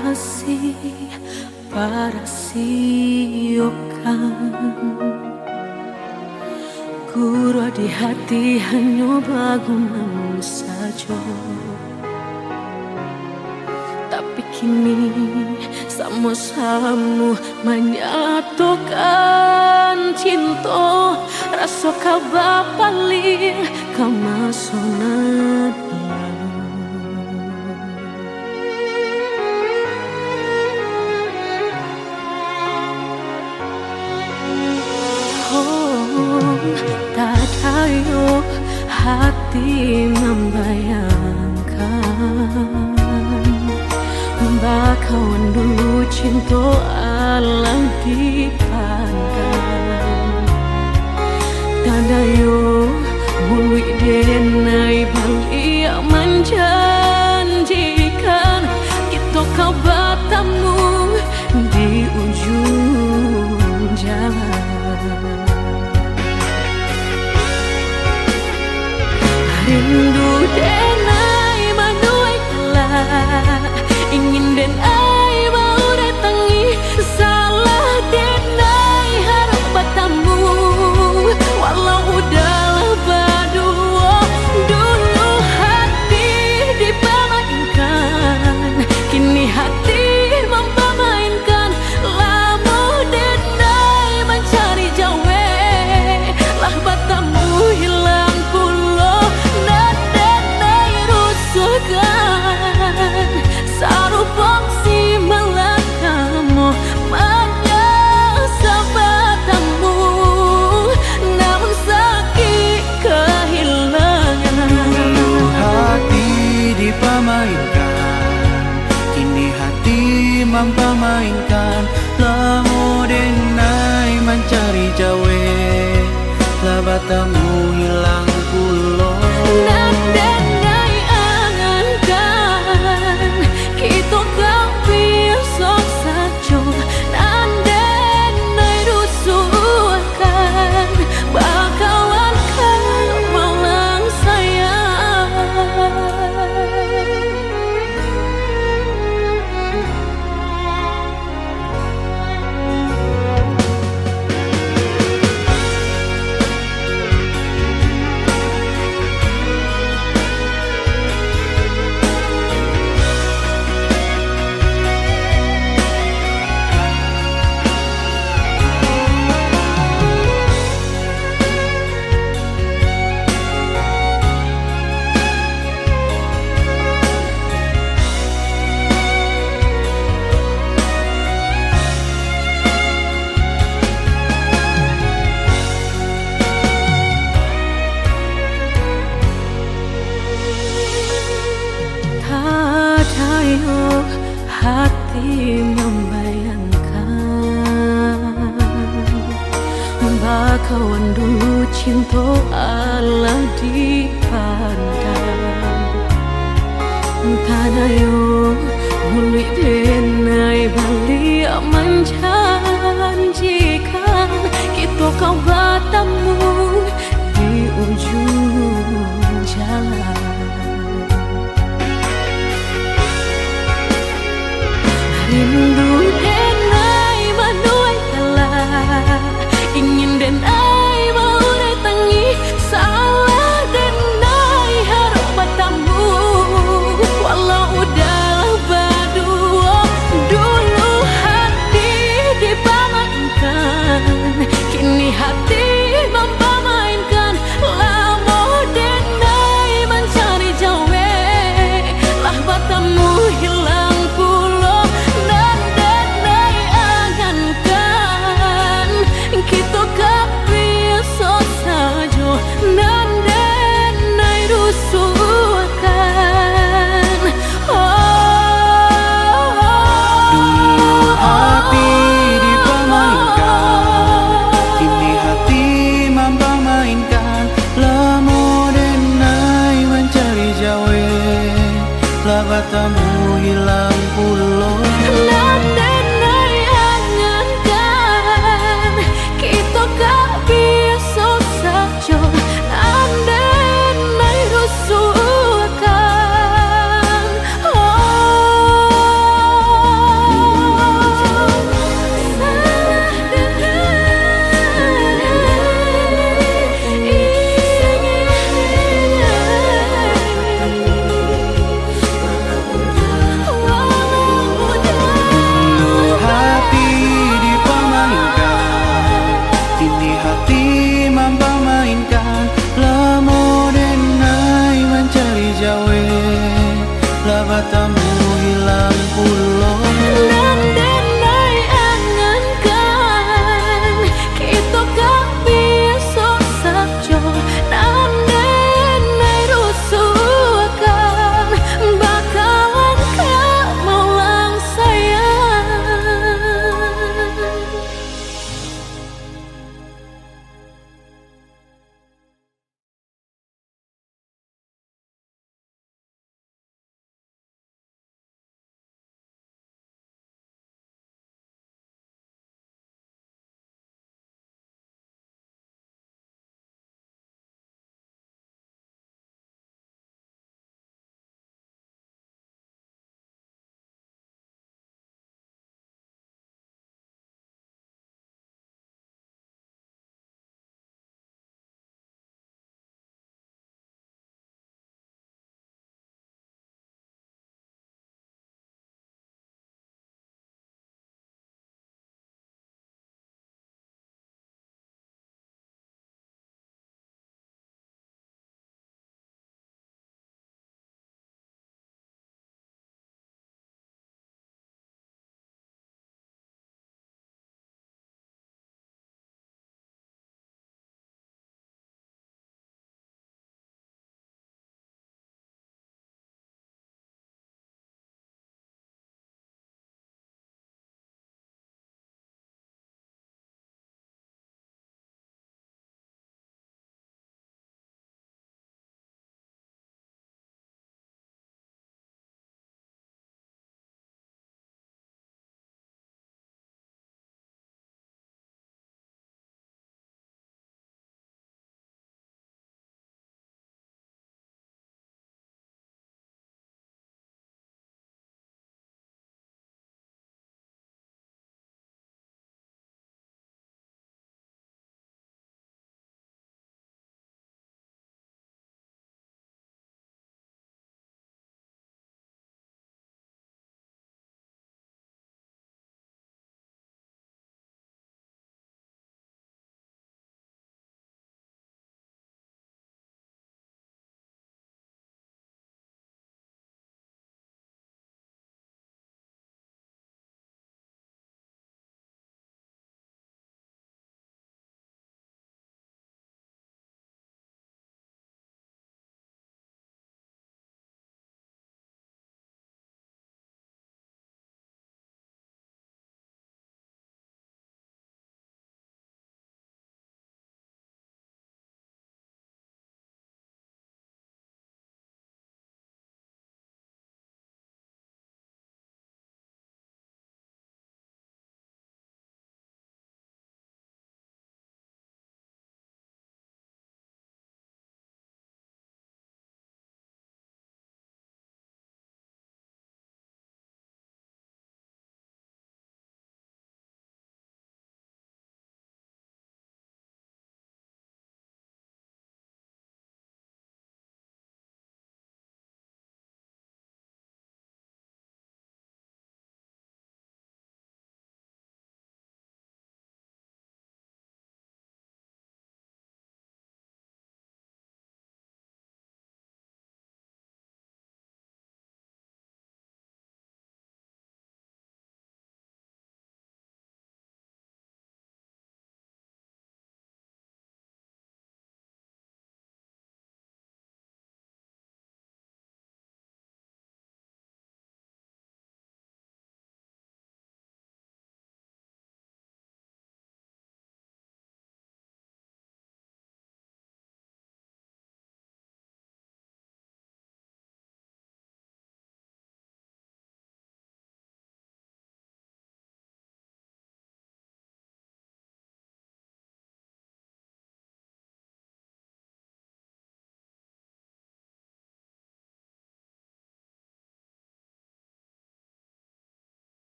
kasih para siokan Guru di hati hanya bagumamu saja. Tapi kini sama-sama menyatukan cinta. Rasa kabar paling kemasonan. Tak tahu hati membayangkan bakawan dulu cinta alam dipandang. Tadayo bului denai bali menjanjikan kita kau bertemu di ujung jalan. Rindu denai manuai telah ingin denai mau datangi salah denai harap bertemu walau udahlah berdua. Dulu hati dipermainkan, kini hati mempermainkan. Lama denai mencari jawe lah bertemu hilang pulau. Sarupang si melakamu menyesabatamu, namun sakit kehilangan. Hati dipermainkan, kini hati mempermainkan. Lamo denai mencari jawe, lah batamu hilang pulau. Hati membayangkan bakawan dulu cinta Allah dipandang. Tadayo bului denai bali menjanjikan kita kau bertemu di ujung jalan. Rindu denai manuai telah ingin denai mau datangi salah denai harap bertemu walau udahlah berdua. Dulu hati dipermainkan, kini hati mempermainkan. Lama denai mencari jawe lah bertemu hilang pulau. Kita kebiasa saja dan denai rusuhkan. Dulu hati dipermainkan, kini hati mempermainkan. Lamo denai mencari jawe, lah bertemu hilang.